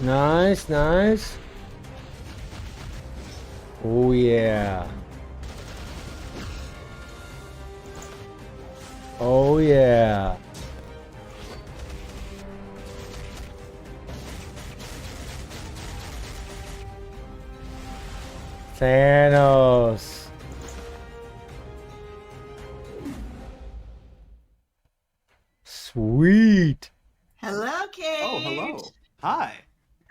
Nice, nice. Oh, yeah. Oh, yeah. Thanos. Sweet. Hello, Kate. Oh, hello. Hi.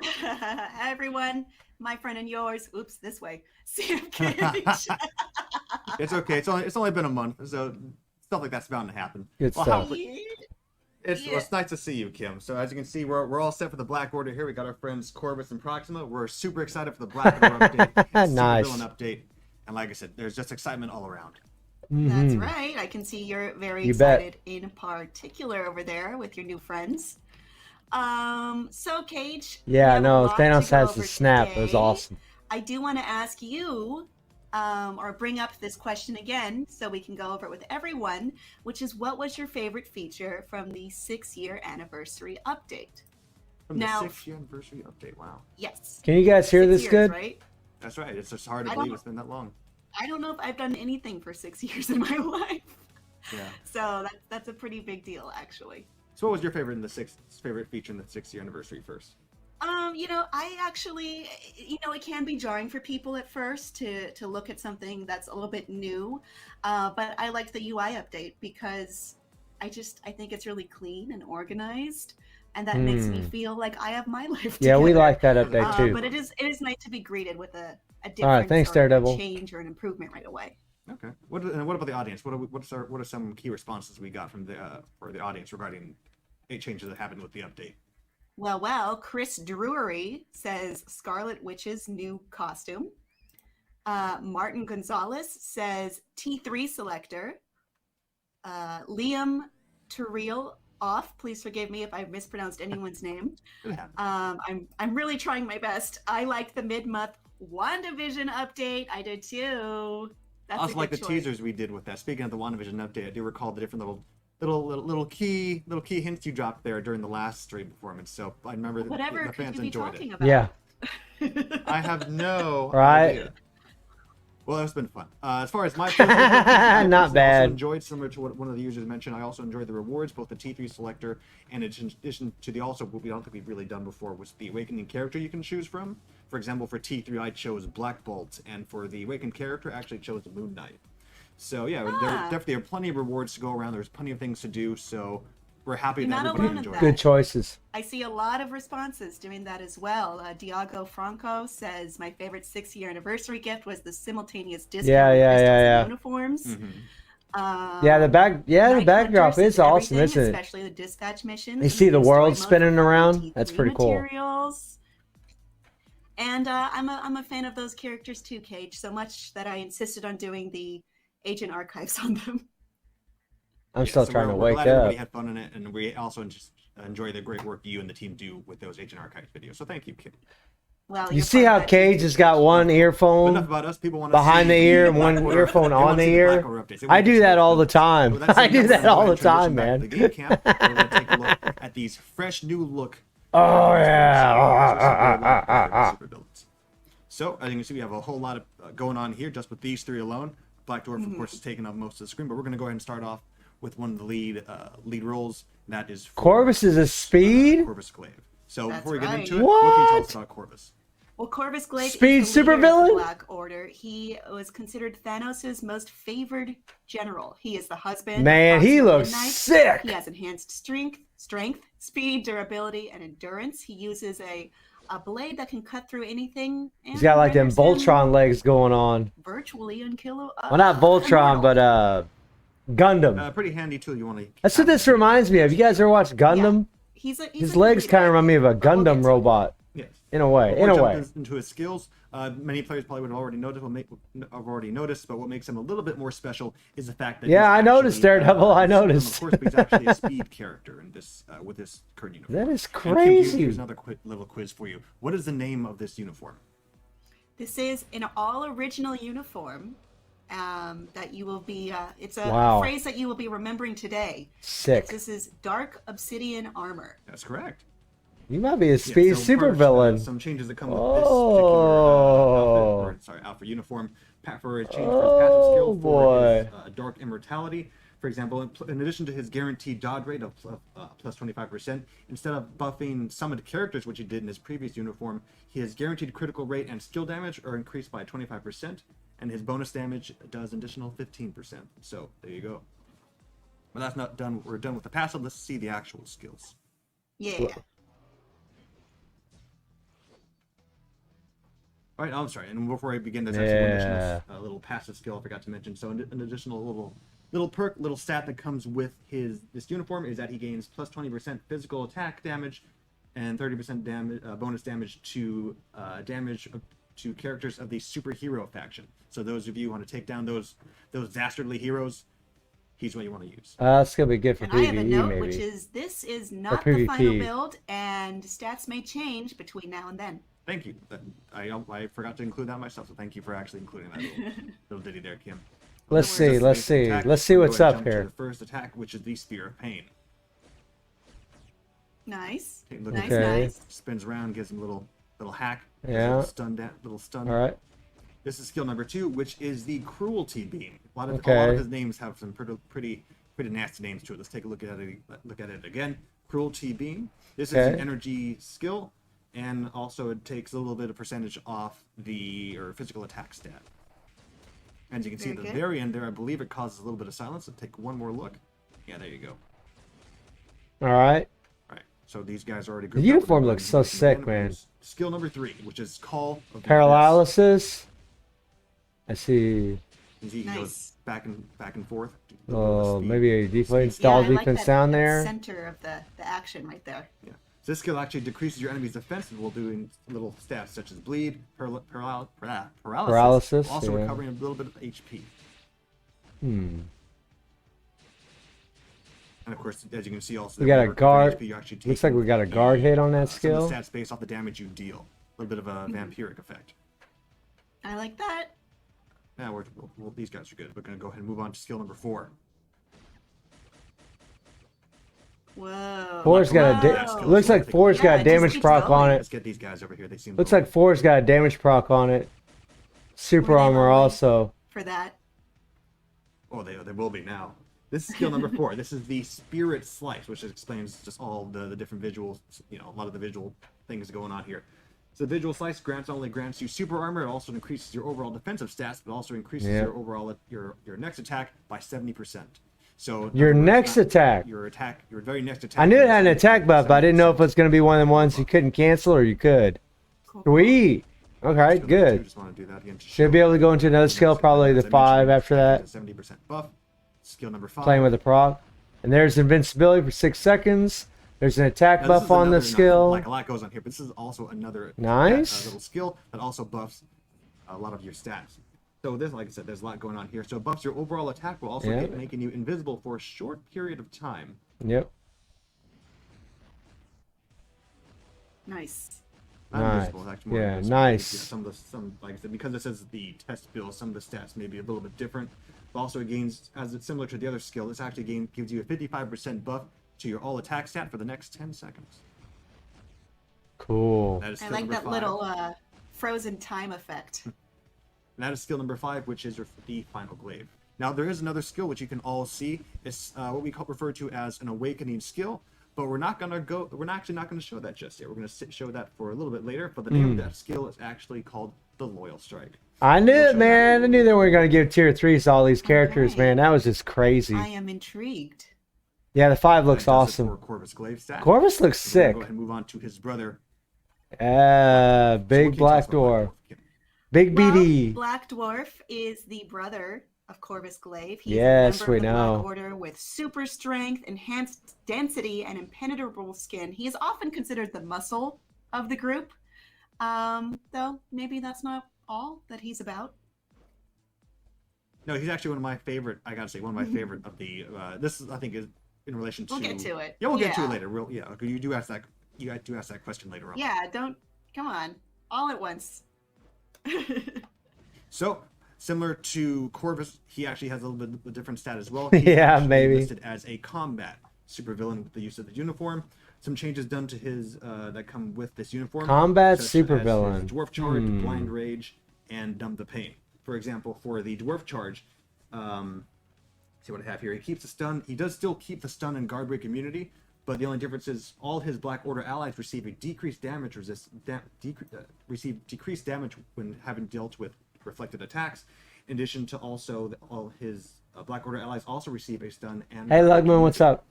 Hi, everyone. My friend and yours. Oops, this way. Sam Cage. It's okay. It's only been a month, so stuff like that's bound to happen. Good Well, stuff. it's nice to see you, Kim. So as you can see, we're all set for the Black Order here. We got our friends Corvus and Proxima. We're super excited for the Black Order update, Nice. Super Villain update, and like I said, there's just excitement all around. That's right. I can see you're very You bet. excited in particular over there with your new friends. So Cage. we Yeah, have a no, lot to Thanos go has over the snap. It was today. awesome. I do want to ask you, or bring up this question again so we can go over it with everyone, which is what was your favorite feature from the 6-year anniversary update? From the Now- 6th anniversary update. Wow, Yes. Can you guys hear 6 this years, good? right? that's right. It's just hard to I don't believe know. it's been that long. I don't know if I've done anything for 6 years in my life. Yeah. So that's a pretty big deal, actually. So what was your favorite favorite feature in the 6th-year anniversary first? I actually, it can be jarring for people at first to look at something that's a little bit new, but I liked the UI update because I think it's really clean and organized, and that makes me feel like I have my life Yeah, we together. like that update too. But it is nice to be greeted with a difference All right, thanks, or a Daredevil. change or an improvement right away. Okay. What about the audience? What are some key responses we got from the audience regarding changes that happened with the update? Well, Chris Drury says Scarlet Witch's new costume. Martin Gonzalez says T3 selector. Liam Turrell off. Please forgive me if I mispronounced anyone's name. It happened. I'm really trying my best. I like the mid-month WandaVision update. I did too. That's I also a like the good choice. teasers we did with that. Speaking of the WandaVision update, I do recall the different little key hints you dropped there during the last stream performance. So I remember Whatever the could fans you be enjoyed talking it. about? Yeah. I have no Right. idea. Well, it's been fun. As far as my personal preference, I Not also bad. enjoyed, similar to what one of the users mentioned, I also enjoyed the rewards, both the T3 selector and in addition to the also what we don't think we've really done before was the awakening character you can choose from. For example, for T3 I chose Black Bolt, and for the awakened character I actually chose Moon Knight. So yeah, there definitely are plenty of rewards to go around. There's plenty of things to do, so we're happy You're that not everybody alone in enjoyed that. it. Good choices. I see a lot of responses doing that as well. Diago Franco says, my favorite 6-year anniversary gift was the simultaneous discount on crystals and uniforms. Mm-hmm. Yeah, the Night backdrop Hunter is says awesome, everything, isn't it? especially the dispatch missions. You see the including world story mode spinning for around? T3 That's pretty cool. materials. And I'm a fan of those characters too, Cage, so much that I insisted on doing the agent archives on them. I'm Yeah, still so trying to we're wake glad everybody up. had fun in it, and we also just enjoy the great work you and the team do with those Agent Archives videos. So thank you, Kim. Well, You you're see part how of that team Cage too, has got Cage. one But enough earphone about us. People want to behind see the ear and Black one Order- earphone they wanna on the see Black ear? Order updates. They I wanna do get that to all the those. So time. that's I the do number that one all the transition time, back to man. the game camp. We're going to take a look at these fresh new look. Oh, yeah. yeah. Super villains. So as you can see, we have a whole lot of going on here just with these three alone. Black Dwarf, of course, is taking up most of the screen, but we're going to go ahead and start off with one of the lead roles. And that is for, Corvus is a speed? Corvus Glaive. So That's before we get right. into it, what can you tell us What? about Corvus? Well, Corvus Glaive Speed is the leader of supervillain? the Black Order. He was considered Thanos' most favored general. He is the husband. Man, of he Proxima looks Midnight. sick. He has enhanced strength, speed, durability, and endurance. He uses a blade that can cut through anything. And He's got like them renders him Voltron legs going on. virtually unkillable. Well, not Voltron, immortal. but Gundam. Pretty handy tool you want to. That's what this reminds me of. You guys ever watched Gundam? He's His a legs good kind of leader. remind me of a But we'll get Gundam to robot. Yes. In a way. Before In a jumping way. into his skills, many players probably would have already noticed. I've already noticed, but what makes him a little bit more special is the fact that Yeah, he's I noticed, actually, Daredevil, I he's supervillain, noticed. Of course, but he's actually a speed character in this with this current uniform. That is And Kim, crazy. here's another little quiz for you. What is the name of this uniform? This is an all original uniform that you will be. It's a Wow. phrase that you will be remembering today. Sick. This is dark obsidian armor. That's correct. You might be a Yeah, speed so super part of, villain. some changes that come with this particular outfit uniform. For a change for his passive skill for his Dark Immortality. For example, in addition to his guaranteed dodge rate of plus 25%, instead of buffing summoned characters, which he did in his previous uniform, his guaranteed critical rate and skill damage are increased by 25%, and his bonus damage does an additional 15%. So there you go. But that's not done. We're done with the passive. Let's see the actual skills. Yeah. All right, I'm sorry. And before I begin, there's actually one additional little passive skill I forgot to mention. So an additional little perk, little stat that comes with this uniform is that he gains plus 20% physical attack damage and 30% damage bonus damage to characters of the superhero faction. So those of you who want to take down those dastardly heroes, he's what you want to use. That's gonna be good for And PvE, I have a note, maybe. which is this is not PvP. the final build, and stats may change between now and then. Thank you. I forgot to include that myself, so thank you for actually including that little ditty there, Kim. Let's see what's up here. The first attack, which is the Spear of Pain. Nice. Look Nice, at that. Okay. nice. Spins around, gives him a little hack. Yeah. Little stun. All right. This is skill number 2, which is the Cruelty Beam. A lot of his names have some pretty nasty names to it. Let's take a look at it again. Cruelty Beam. This is an energy skill, and also it takes a little bit of percentage off the physical attack stat. As you can see at the very end there, I believe it causes a little bit of silence. So take one more look. Yeah, there you go. All right. All right. So these guys are already. The uniform looks so sick, man. Skill number 3, which is Call of the Abyss. Paralysis. I see. He goes back and forth. Oh, maybe a defense, Yeah, stall I like defense that, down that there. center of the action right there. Yeah. So this skill actually decreases your enemy's defense while doing little stats such as bleed, paralysis, also recovering a little bit of HP. And of course, as you can see, also We got a guard. HP, Looks like we got a guard hit on that skill. Some of the stats based off the damage you deal. A little bit of a vampiric effect. I like that. Yeah, these guys are good. We're going to go ahead and move on to skill number 4. Whoa. Four's got a looks like Four's got a damage proc on it. Let's get these guys over here. They seem Looks like Four's got a damage proc on it. Super armor also. For that. Oh, they will be now. This is skill number 4. This is the Spirit Slice, which explains just all the different visuals, a lot of the visual things going on here. So the Visual Slice only grants you super armor. It also increases your overall defensive stats, but also increases your overall your next attack by 70%. So your next attack. Your very next attack. I knew it had an attack buff, but I didn't know if it was going to be one of the ones you couldn't cancel or you could. Sweet. Okay, good. Just want to do that again. Should be able to go into another skill, probably the 5 after that. 70% buff. Skill number 5. Playing with the proc. And there's invincibility for 6 seconds. There's an attack buff on the skill. Like a lot goes on here, but this is also another nice little skill that also buffs a lot of your stats. So this, like I said, there's a lot going on here. So it buffs your overall attack while also making you invisible for a short period of time. Yep. Nice. Nice. Yeah, nice. Some like I said, because it says the test build, some of the stats may be a little bit different. But also it gains, as it's similar to the other skill, this actually gives you a 55% buff to your all attack stat for the next 10 seconds. Cool. I like that 5. Little frozen time effect. And that is skill number 5, which is the Final Glaive. Now there is another skill which you can all see. It's what we refer to as an awakening skill, but we're actually not gonna show that just yet. We're gonna show that for a little bit later. But the name of that skill is actually called the Loyal Strike. I knew it, man. I knew they were gonna give tier 3s to all these characters, man. That was just crazy. I am intrigued. Yeah, the 5 looks awesome. Corvus Glaive stat. Corvus looks sick. Go ahead and move on to his brother. Big Black Dwarf. Big BD. Black Dwarf is the brother of Corvus Glaive. He's yes, a member we of the know. Black Order with super strength, enhanced density, and impenetrable skin. He is often considered the muscle of the group, though maybe that's not all that he's about. No, he's actually one of my favorite. I gotta say, one of my favorite of the. This is, I think, is in relation to. We'll get to it. Yeah, we'll get to it later. You do ask that. You do ask that question later on. Yeah, come on, all at once. So, similar to Corvus, he actually has a little bit of a different stat as well. Yeah, maybe. Listed as a combat supervillain with the use of the uniform. Some changes done to his that come with this uniform. Combat such as supervillain. his Dwarf Charge, Blind Rage, and Numb the Pain. For example, for the Dwarf Charge, see what I have here. He keeps the stun. He does still keep the stun and guard break immunity, but the only difference is all his Black Order allies receive a decreased damage receive decreased damage when having dealt with reflected attacks. In addition to also all his Black Order allies also receive a stun and. Hey, Lugman, what's up?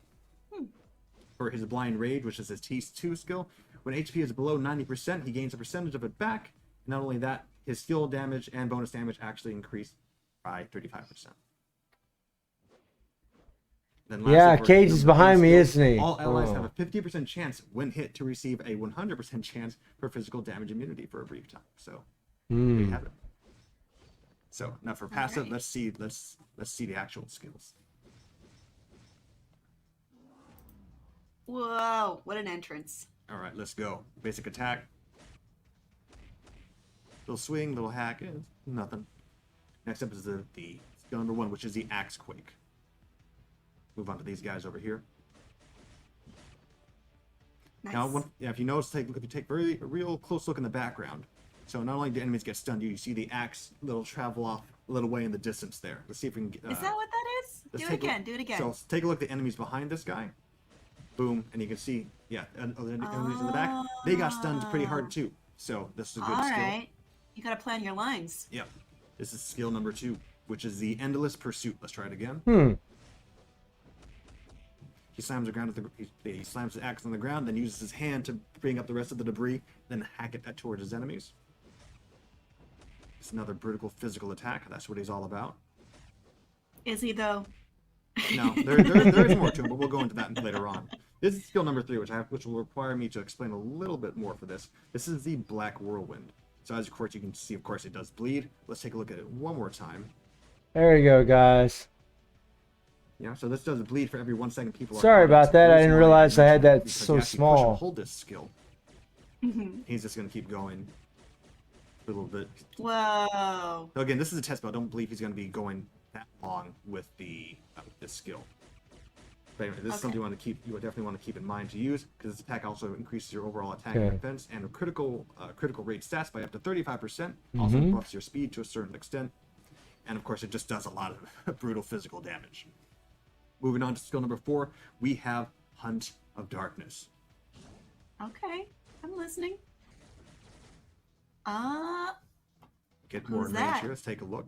For his Blind Rage, which is his T2 skill, when HP is below 90%, he gains a percentage of it back. Not only that, his skill damage and bonus damage actually increase by 35%. Then lastly, Yeah, for Cage his is behind me, skill, isn't he? All allies Oh. have a 50% chance when hit to receive a 100% chance for physical damage immunity for a brief time. So there you have it. So now for passive, Alright. let's see the actual skills. Whoa, what an entrance. All right, let's go. Basic attack. Little swing, little hack, nothing. Next up is the skill number 1, which is the Axe Quake. Move on to these guys over here. Nice. Now, if you notice, if you take a real close look in the background, so not only do enemies get stunned, you see the axe little travel off a little way in the distance there. Let's see if we can get. Is that what that is? let's Do it take a again. look. Do it again. So let's take a look at the enemies behind this guy. Boom, and you can see, yeah, the enemies in the back, they got stunned pretty hard too. So this is a good All skill. right. You gotta plan your lines. Yep. This is skill number 2, which is the Endless Pursuit. Let's try it again. He slams the ground. He slams the axe on the ground, then uses his hand to bring up the rest of the debris, then hack it towards his enemies. It's another brutal physical attack. That's what he's all about. Is he though? No, there is more to him, but we'll go into that later on. This is skill number 3, which will require me to explain a little bit more for this. This is the Black Whirlwind. So as of course you can see, of course it does bleed. Let's take a look at it one more time. There you go, guys. Yeah, so this does bleed for every 1 second people are Sorry caught. about It's that. I really didn't smart realize I had animation that because so you actually push small. and hold this skill. He's just going to keep going for a little bit. Whoa. So again, this is a test, but I don't believe he's going to be going that long with this skill. But anyway, this is something you would definitely want to keep in mind to use, because this attack also increases your overall attack and defense and critical rate stats by up to 35%. Also buffs your speed to a certain extent, and of course, it just does a lot of brutal physical damage. Moving on to skill number 4, we have Hunt of Darkness. Okay, I'm listening. Get more Who's in range that? here. Let's take a look.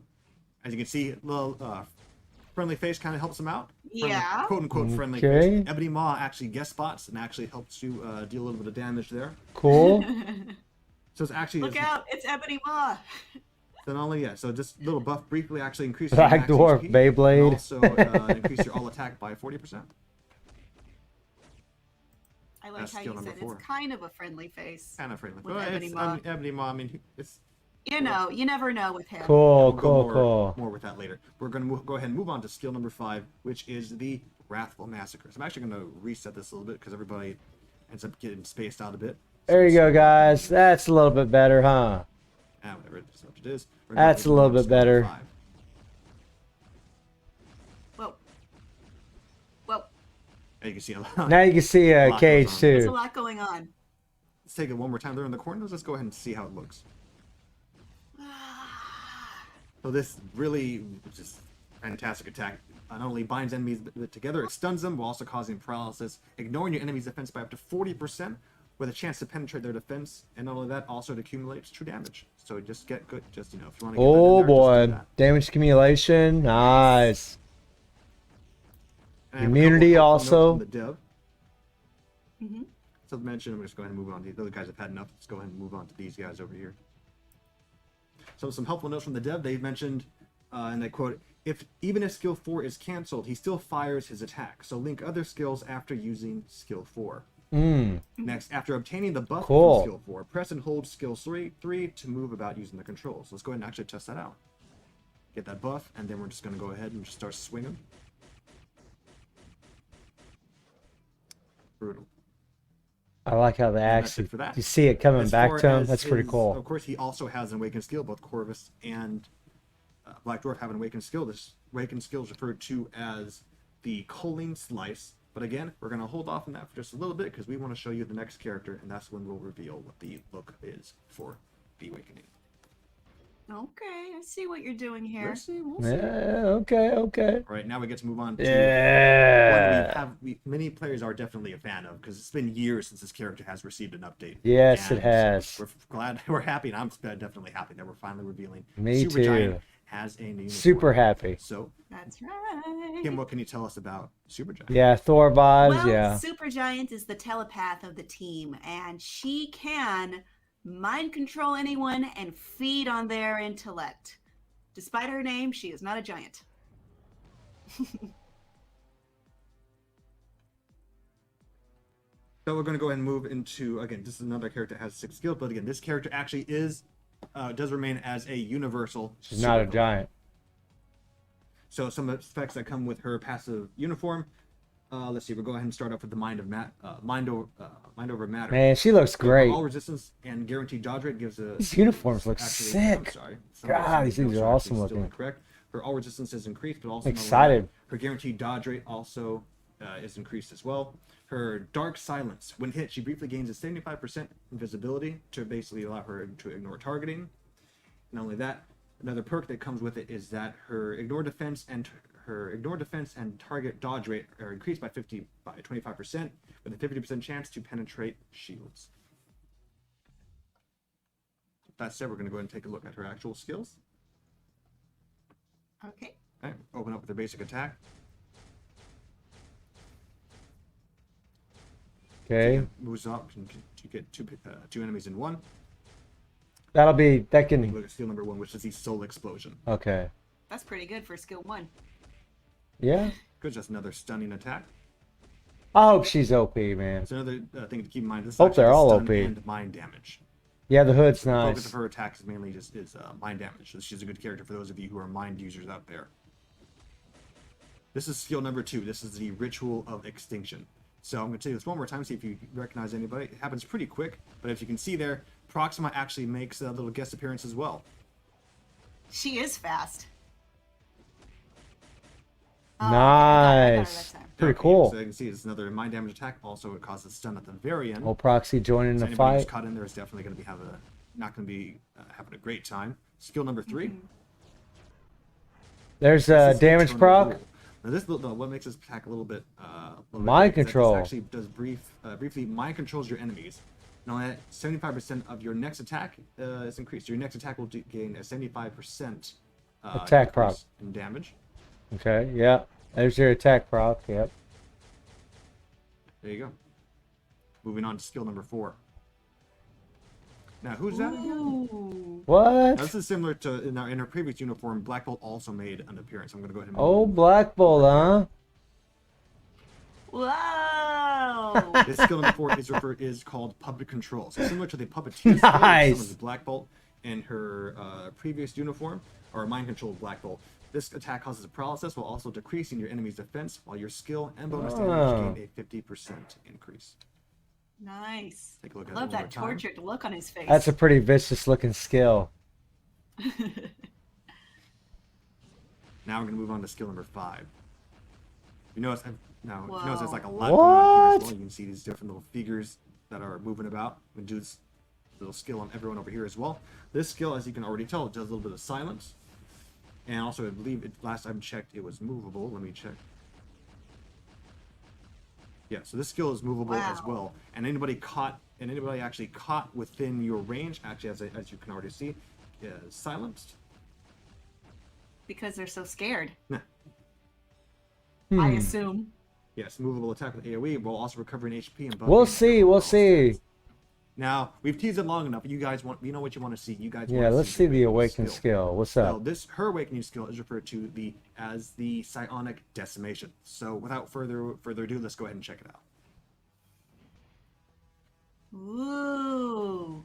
As you can see, little friendly face kind of helps him out. Yeah. Quote unquote friendly Okay. face. Ebony Maw actually guest spots and actually helps you deal a little bit of damage there. Cool. So it's actually Look out! It's Ebony Maw. So not only so this little buff briefly actually increases Black your max Dwarf, HP, Beyblade. and also increase your all attack by 40%. I like That's how skill you said number 4. it's kind of a friendly face. Kind of friendly. With Well, Ebony it's, Maw. Ebony Maw. I mean, it's You know, you never know with him. Cool, we'll go cool, more, cool. more with that later. We're going to go ahead and move on to skill number 5, which is the Wrathful Massacres. I'm actually going to reset this a little bit because everybody ends up getting spaced out a bit. There you go, guys. That's a little bit better, huh? Whatever it is, what it is. We're That's gonna a little move on to bit skill number better. 5. Whoa. Whoa. And you can see a lot. Now you can see Lot Cage goes on. There's a too. lot going on. Let's take it one more time there in the corner. Let's go ahead and see how it looks. So this really just fantastic attack. Not only binds enemies together, it stuns them while also causing paralysis, ignoring your enemy's defense by up to 40%, with a chance to penetrate their defense, and not only that, also it accumulates true damage. So just get good. Just if you want to get Oh that in there, boy, just do that. damage accumulation, nice. And I have a Immunity couple also. notes from the dev. So to mention, I'm just going to move on. The other guys have had enough. Let's go ahead and move on to these guys over here. So some helpful notes from the dev. They mentioned, and I quote, even if skill 4 is cancelled, he still fires his attack. So link other skills after using skill 4. Next, after obtaining the buff Cool. from skill 4, press and hold skill 3 to move about using the controls. Let's go ahead and actually test that out. Get that buff, and then we're just going to go ahead and just start swinging. Brutal. I like how the that's axe, it for that. you see it coming As back far to him. as That's pretty his- cool. Of course, he also has an awakened skill. Both Corvus and Black Dwarf have an awakened skill. This awakened skill is referred to as the Culling Slice. But again, we're going to hold off on that for just a little bit because we want to show you the next character, and that's when we'll reveal what the look is for the Awakening. Okay, I see what you're doing here. We'll see. We'll see. Yeah, okay. All right, now we get to move on to Yeah. one many players are definitely a fan of because it's been years since this character has received an update. Yes, it And has. we're happy, and I'm definitely happy that we're finally revealing Me Super too. Giant has a new uniform. Super happy. So, That's right. Kim, what can you tell us about Super Giant? Yeah, Thor vibes, Well, yeah. Supergiant is the telepath of the team, and she can mind control anyone and feed on their intellect. Despite her name, she is not a giant. So we're going to go ahead and move into, again, this is another character that has 6 skills, but again, this character actually does remain as a universal. She's not a supervillain. giant. So some effects that come with her passive uniform. Let's see. We'll go ahead and start off with the mind over matter. Man, she looks great. All resistance and guaranteed dodge rate gives a. These uniforms look Actually, I'm sick. sorry. God, these things are awesome Still looking. incorrect. Her all resistance is increased, but also Excited. her guaranteed dodge rate also is increased as well. Her dark silence. When hit, she briefly gains a 75% invisibility to basically allow her to ignore targeting. Not only that, another perk that comes with it is that her ignore defense and target dodge rate are increased by 25% with a 50% chance to penetrate shields. That said, we're going to go ahead and take a look at her actual skills. Okay. All right, open up with her basic attack. Okay. Moves up to get two enemies in one. That can. Look at skill number 1, which is the soul explosion. Okay. That's pretty good for skill 1. Yeah. Good, just another stunning attack. I hope she's OP, man. So another thing to keep in mind. This is Hope actually they're all stun OP. and mind damage. Yeah, the hood's The focus nice. of her attack is mainly just mind damage. So she's a good character for those of you who are mind users out there. This is skill number 2. This is the Ritual of Extinction. So I'm going to tell you this one more time, see if you recognize anybody. It happens pretty quick, but if you can see there, Proxima actually makes a little guest appearance as well. She is fast. Nice. Pretty cool. So you can see it's another mind damage attack. Also, it causes stun at the very end. Old Proxy joining So the anybody who's fight. caught in there is definitely going to be not going to be having a great time. Skill number 3. There's This is damage Eternal proc. Rule. Now, what makes this attack a little bit Mind different is that control. This actually does briefly mind controls your enemies. Now that 75% of your next attack is increased. Your next attack will gain a 75% Attack proc. increase in damage. Okay, yeah. There's your attack proc. Yep. There you go. Moving on to skill number 4. Now, who's that again? Ooh. Now, this What? is similar to in her previous uniform. Black Bolt also made an appearance. I'm going to go ahead and Oh, Black Bolt, huh? Whoa! This skill number 4 is called Public Control. So similar to the Puppeteer skill, Nice. similar to Black Bolt in her previous uniform, or Mind Control Black Bolt. This attack causes paralysis while also decreasing your enemy's defense, while your skill and bonus Oh. damage gain a 50% increase. Nice. Take a look at Love it one that more time. tortured look on his face. That's a pretty vicious looking skill. Now we're going to move on to skill number 5. You notice, you notice there's like a lot What? going on here as well. You can see these different little figures that are moving about. We do this little skill on everyone over here as well. This skill, as you can already tell, does a little bit of silence. And also, I believe last time checked, it was movable. Let me check. Yeah, so this skill is movable as Wow. well. And anybody actually caught within your range, actually, as you can already see, is silenced. Because they're so scared, Nah. I Hmm. assume. Yes, movable attack with AoE while also recovering HP and buffing. We'll see. We'll overall see. stats. Now we've teased it long enough. You guys know what you want to see. You guys. Yeah, wanna let's see the awakened skill. What's Well, up? her awakening skill is referred to as the psionic decimation. So without further ado, let's go ahead and check it out. Ooh.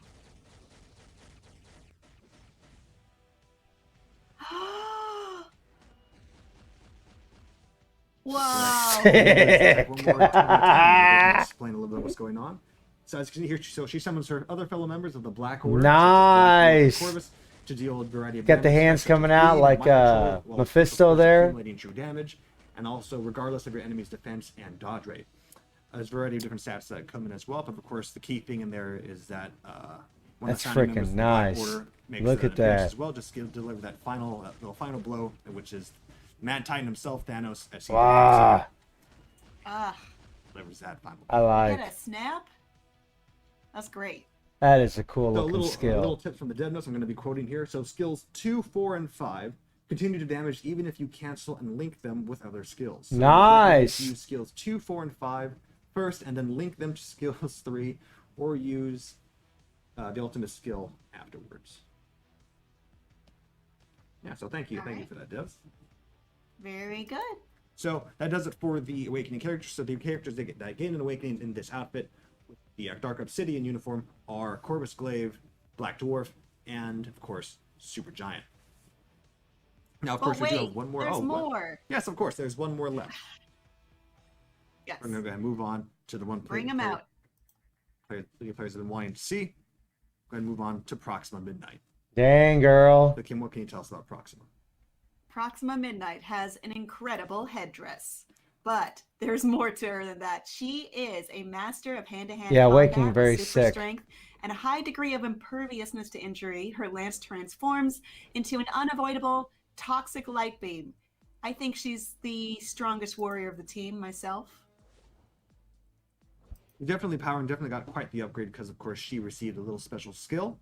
Wow. Sick. One more time, explain a little bit what's going on. So as you can see here, she summons her other fellow members of the Black Order. Nice. Corvus, to deal a variety of Got the damage hands effects such as coming out bleed, like, mind control, while Mephisto of course there. accumulating true damage. and also regardless of your enemy's defense and dodge rate. There's a variety of different stats that come in as well, but of course the key thing in there is that when That's the founding members freaking of the Black nice. Order makes Look an at appearance that. as well, just deliver that final blow, which is Mad Titan himself, Thanos, at Wow. delivers that final. I like. Get a snap. That's great. That is a cool So looking skill. little tips from the dev notes I'm going to be quoting here. So skills 2, 4, and 5 continue to damage even if you cancel and link them with other skills. So Nice. use skills 2, 4, and 5 first, and then link them to skills 3, or use the ultimate skill afterwards. Yeah. So thank you for that, devs. Very good. So that does it for the Awakening characters. So the characters that gain an Awakening in this outfit, with the Dark Obsidian uniform, are Corvus Glaive, Black Dwarf, and of course Super Giant. Now, of course, we do have one more. There's what? more. Yes, of course, there's one more left. Yes. We're gonna go ahead and move on to the one. Bring him out. The players have been wanting to see. Go ahead and move on to Proxima Midnight. Dang, girl. So, Kim, what can you tell us about Proxima? Proxima Midnight has an incredible headdress, but there's more to her than that. She is a master of hand-to-hand Yeah, combat Awakening with very super sick. strength and a high degree of imperviousness to injury. Her lance transforms into an unavoidable toxic light beam. I think she's the strongest warrior of the team myself. Definitely power, and definitely got quite the upgrade because, of course, she received a little special skill.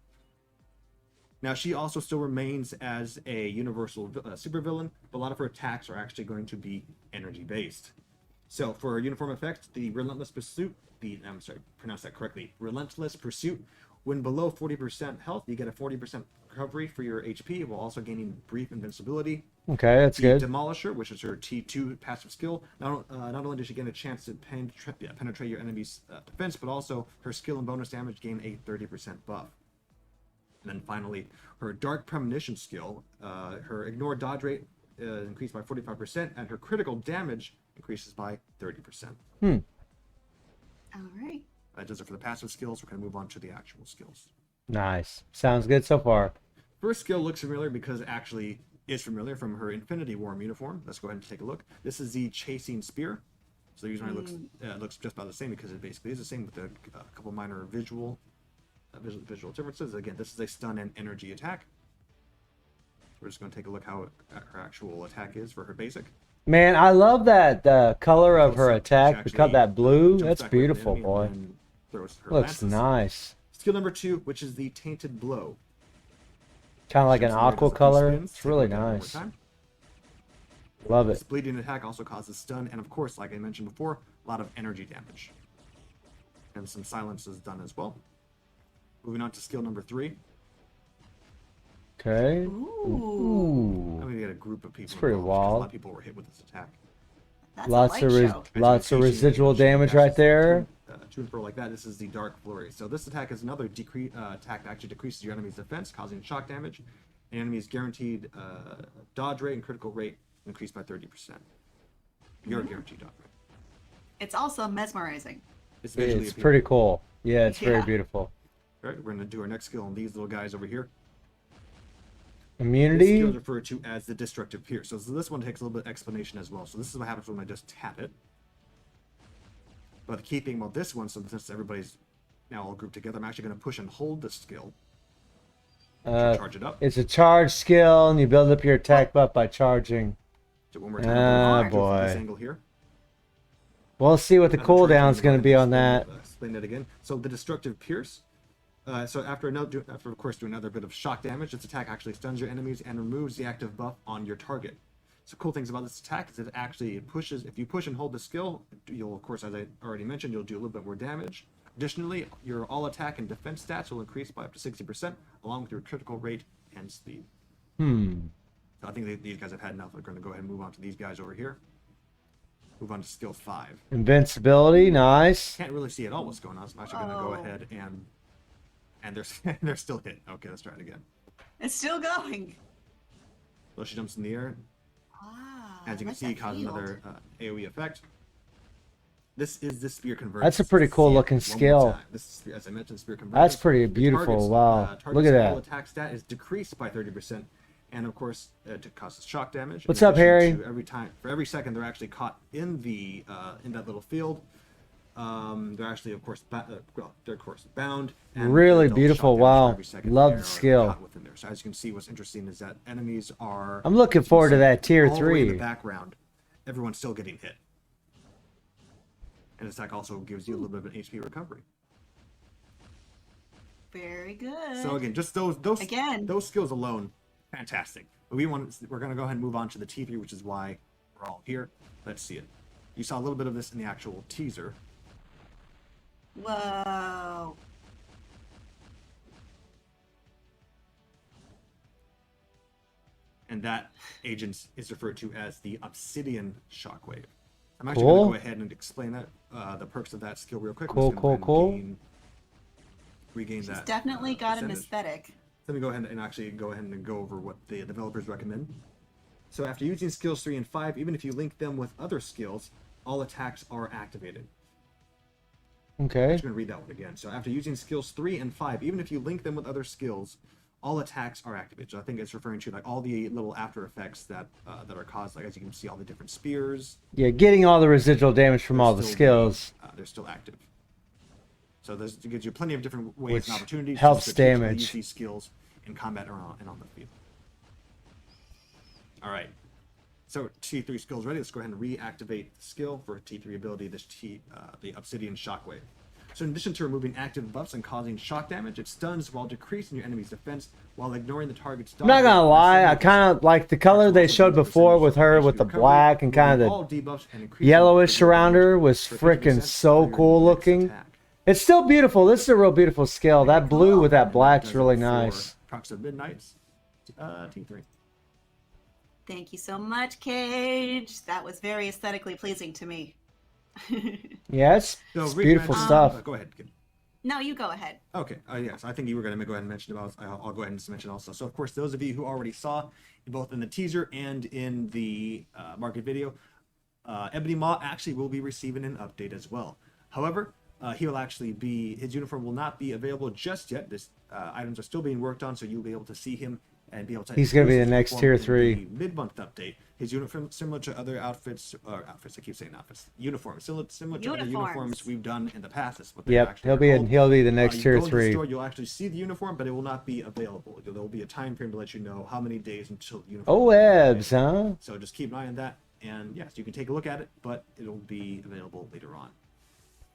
Now, she also still remains as a universal supervillain, but a lot of her attacks are actually going to be energy-based. So, for her uniform effect, the Relentless Pursuit, pronounce that correctly, Relentless Pursuit, when below 40% health, you get a 40% recovery for your HP, while also gaining brief invincibility. Okay, that's The good. Demolisher, which is her T2 passive skill, not only does she get a chance to penetrate your enemy's defense, but also her skill and bonus damage gain a 30% buff. And then finally, her Dark Premonition skill, her Ignore Dodge rate increased by 45%, and her critical damage increases by 30%. All right. That does it for the passive skills. We're going to move on to the actual skills. Nice. Sounds good so far. First skill looks familiar because it actually is familiar from her Infinity War uniform. Let's go ahead and take a look. This is the Chasing Spear. So usually it looks just about the same because it basically is the same with a couple minor visual differences. Again, this is a stun and energy attack. We're just going to take a look how her actual attack is for her basic. Man, I love that the color of her attack. Because that blue, Jumps that's back away from the beautiful, enemy boy. and throws her Looks lances. nice. Skill number 2, which is the Tainted Blow. Kind of like an Jumps in there, aqua does a few color. spins. It's Take a really look at it one more nice. time. Love This it. bleeding attack also causes stun, and of course, like I mentioned before, a lot of energy damage. And some silence is done as well. Moving on to skill number 3. Okay. Ooh. I'm gonna get a group of people. It's pretty involved, 'cause a wild. lot of people were hit with this attack. That's Lots a of light show. As you lots can of see, residual she damage dashes right there. To and fro like that. This is the Dark Flurry. So this attack is another attack that actually decreases your enemy's defense, causing shock damage. And enemy's guaranteed dodge rate and critical rate increased by 30%. Your guaranteed dodge rate. It's also mesmerizing. It's visually It's appealing. pretty cool. Yeah, it's very Yeah. beautiful. All right, we're gonna do our next skill on these little guys over here. This Immunity. skill is referred to as the Destructive Pierce. So this one takes a little bit of explanation as well. So this is what happens when I just tap it. But the key thing about this one, so since everybody's now all grouped together, I'm actually going to push and hold this skill. Charge it up. It's a charge skill, and you build up your attack buff by charging. So one more time. Ah, I'm gonna do it from boy. This angle here. We'll see what the As I'm charging, cooldown's going to be on explain- that. Explain that again. So the Destructive Pierce. So after of course doing another bit of shock damage, this attack actually stuns your enemies and removes the active buff on your target. So cool things about this attack is it pushes. If you push and hold the skill, you'll of course, as I already mentioned, you'll do a little bit more damage. Additionally, your all attack and defense stats will increase by up to 60%, along with your critical rate and speed. So I think these guys have had enough. We're going to go ahead and move on to these guys over here. Move on to skill 5. Invincibility, nice. Can't really see at all what's going on, so I'm actually going to go ahead and they're still hit. Okay, let's try it again. It's still going. So she jumps in the air. Ah, As you can like see, that causes field. another AoE effect. This is the spear conversion. That's a pretty cool looking One more skill. time. This is, as I mentioned, spear conversion. That's pretty The beautiful. target's, Wow. target's Look at all that. attack stat is decreased by 30%, and of course it causes shock damage. What's In up, addition Harry? to for every second they're actually caught in the in that little field. They're actually, of course, they're of course bound. And Really they'll beautiful. shock damage for Wow. every second Love they the are skill. caught within there. So as you can see, what's interesting is that enemies are. I'm looking as you can forward to see, that tier all the way in 3. the background, everyone's still getting hit. And this attack also gives you a little bit of an HP recovery. Very good. So again, just those skills alone, fantastic. But we're going to go ahead and move on to the T3, which is why we're all here. Let's see it. You saw a little bit of this in the actual teaser. Whoa. And that agent is referred to as the Obsidian Shockwave. I'm actually Cool. going to go ahead and explain that the perks of that skill real quick. I'm Cool, just gonna cool, go ahead cool. and regain She's that. definitely got an percentage. aesthetic. Let me go ahead and actually go ahead and go over what the developers recommend. So after using skills 3 and 5, even if you link them with other skills, all attacks are activated. Okay. I'm just going to read that one again. So after using skills 3 and 5, even if you link them with other skills, all attacks are activated. So I think it's referring to like all the little after effects that that are caused. Like as you can see, all the different spears. Yeah, getting all the residual damage from all the skills. They're still active. So this gives you plenty of different ways Which and opportunities helps to strategically damage. use these skills in combat and on the field. All right. So T3 skills ready. Let's go ahead and reactivate the skill for T3 ability. The Obsidian Shockwave. So in addition to removing active buffs and causing shock damage, it stuns while decreasing your enemy's defense while ignoring the target's dodge. I'm not gonna rate lie, I percentage. kind of like the color they showed before with her with the black and kind of the yellowish around her was freaking so cool looking. It's still beautiful. This is a real beautiful skill. That blue with that black's really nice. Approximate Midnight's T3. Thank you so much, Cage. That was very aesthetically pleasing to me. Yes, So it's beautiful re-mention- stuff. Go ahead. Kid. No, you go ahead. Okay. Yes, I think you were going to go ahead and mention about. I'll go ahead and just mention also. So, of course, those of you who already saw, both in the teaser and in the market video, Ebony Maw actually will be receiving an update as well. However, his uniform will not be available just yet. This items are still being worked on, so you'll be able to see him and be able to. He's gonna be use the his next uniform tier in 3. the mid-month update. His uniform, similar to other outfits. I keep saying outfits. Uniforms, similar to other uniforms we've done in the past. That's what they're Yep, actually called. he'll be the next You tier go into the 3. store, you'll actually see the uniform, but it will not be available. There will be a time frame to let you know how many days until the uniform. Oh, will be Ebs, available. huh? So just keep an eye on that, and yes, you can take a look at it, but it'll be available later on.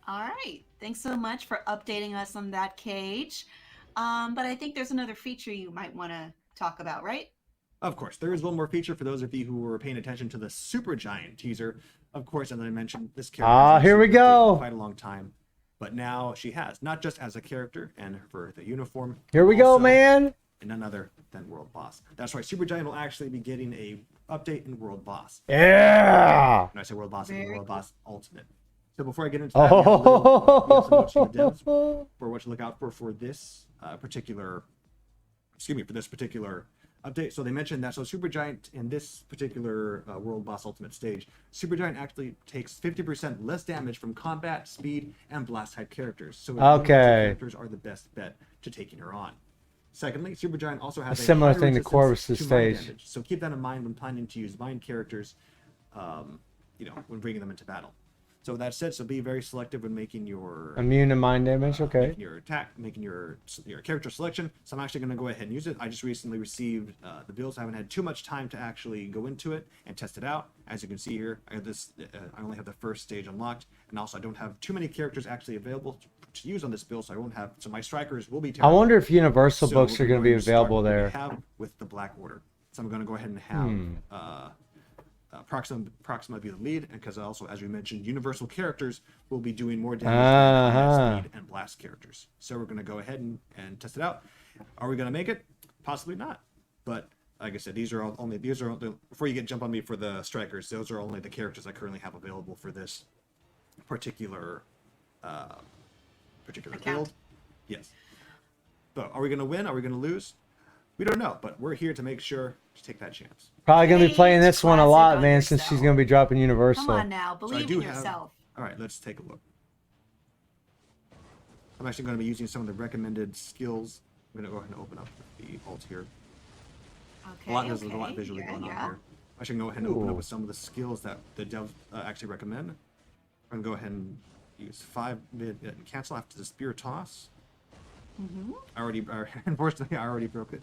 All right. Thanks so much for updating us on that, Cage. But I think there's another feature you might want to talk about, right? Of course, there is one more feature for those of you who were paying attention to the Supergiant teaser. Of course, as I mentioned, this character has here we actually been go. dating quite a long time, but now she has, not just as a character and for the uniform. Here we go, also man. in none other than World Boss. That's right, Supergiant will actually be getting a update in World Boss. Yeah. When I say World Boss, I mean Very World cool. Boss Ultimate. So before I get into that, we have some notes from the devs Oh. for what to look out for this particular update. So they mentioned that Supergiant in this particular World Boss Ultimate stage, Supergiant actually takes 50% less damage from combat, speed, and blast type characters. So Okay. characters are the best bet to taking her on. Secondly, Supergiant also has A similar higher thing to resistance Corvus' to stage. mind damage. So keep that in mind when planning to use mind characters, when bringing them into battle. So with that said, so be very selective when making your Immune to mind damage. Okay. making your attack, making your character selection. So I'm actually going to go ahead and use it. I just recently received the builds. I haven't had too much time to actually go into it and test it out. As you can see here, I only have the first stage unlocked, and also I don't have too many characters actually available to use on this build. So I won't have. So my strikers will be. I wonder if Universal So books we're are going to be going start available what we there. have with the Black Order. So I'm going to go ahead and have Proxima be the lead, and because also, as we mentioned, universal characters will be doing more damage than combat speed and blast characters. So we're going to go ahead and test it out. Are we going to make it? Possibly not. But like I said, these are only before you jump on me for the strikers. Those are only the characters I currently have available for this particular Account. build. Yes. So are we going to win? Are we going to lose? We don't know, but we're here to make sure to take that chance. Probably going to be playing this one a Classic lot, on man, since yourself. she's going to be dropping Universal. Come on now, So I believe do in have. yourself. All right, let's take a look. I'm actually going to be using some of the recommended skills. I'm going to go ahead and open up the alt here. Okay. There's a lot visually going on here. I should go ahead and open up with some of the skills that the devs actually recommend. I'm gonna go ahead and use 5 mid and cancel after the spear toss. Unfortunately, I already broke it.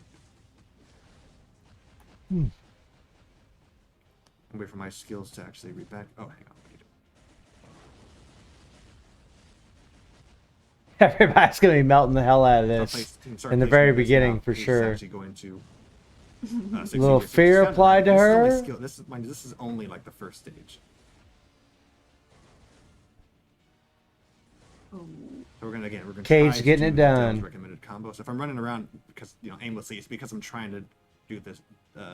I'm waiting for my skills to actually read back. Oh, hang on. Everybody's gonna be melting the hell out of this in the very beginning for sure. Actually going to, Little fear applied to her. This is only like the first stage. So we're gonna Cage try getting to it do done. recommended combo. So if I'm running around because aimlessly, it's because I'm trying to do this,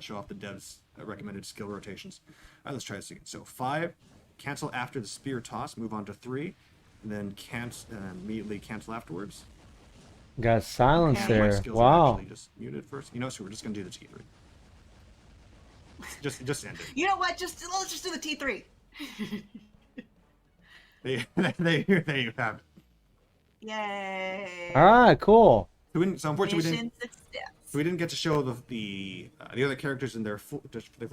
show off the devs recommended skill rotations. All right, let's try this again. So 5, cancel after the spear toss, move on to 3, and then immediately cancel afterwards. Got silence Okay. My there. skills are Wow. actually just muted first. So we're just gonna do the T3. Just end it. You know what? Let's just do the T3. There you have it. Yay! All right, cool. So unfortunately, Mission success. we didn't get to show the other characters in their full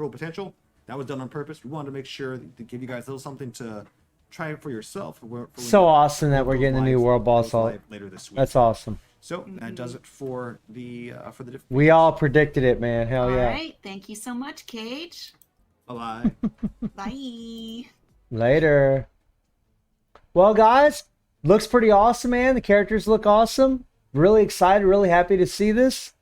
potential. That was done on purpose. We wanted to make sure to give you guys a little something to try for yourself. For So awesome that we're getting the new World Boss later this week. That's awesome. So that does it for the different. We all predicted it, man. Hell All yeah. right. Thank you so much, Cage. Bye. Bye. Later. Well, guys, looks pretty awesome, man. The characters look awesome. Really excited, really happy to see this.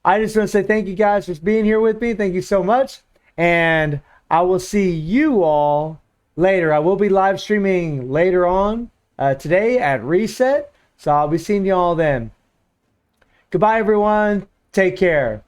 I just want to say thank you guys for being here with me. Thank you so much. And I will see you all later. I will be live streaming later on today at Reset. So I'll be seeing you all then. Goodbye, everyone. Take care.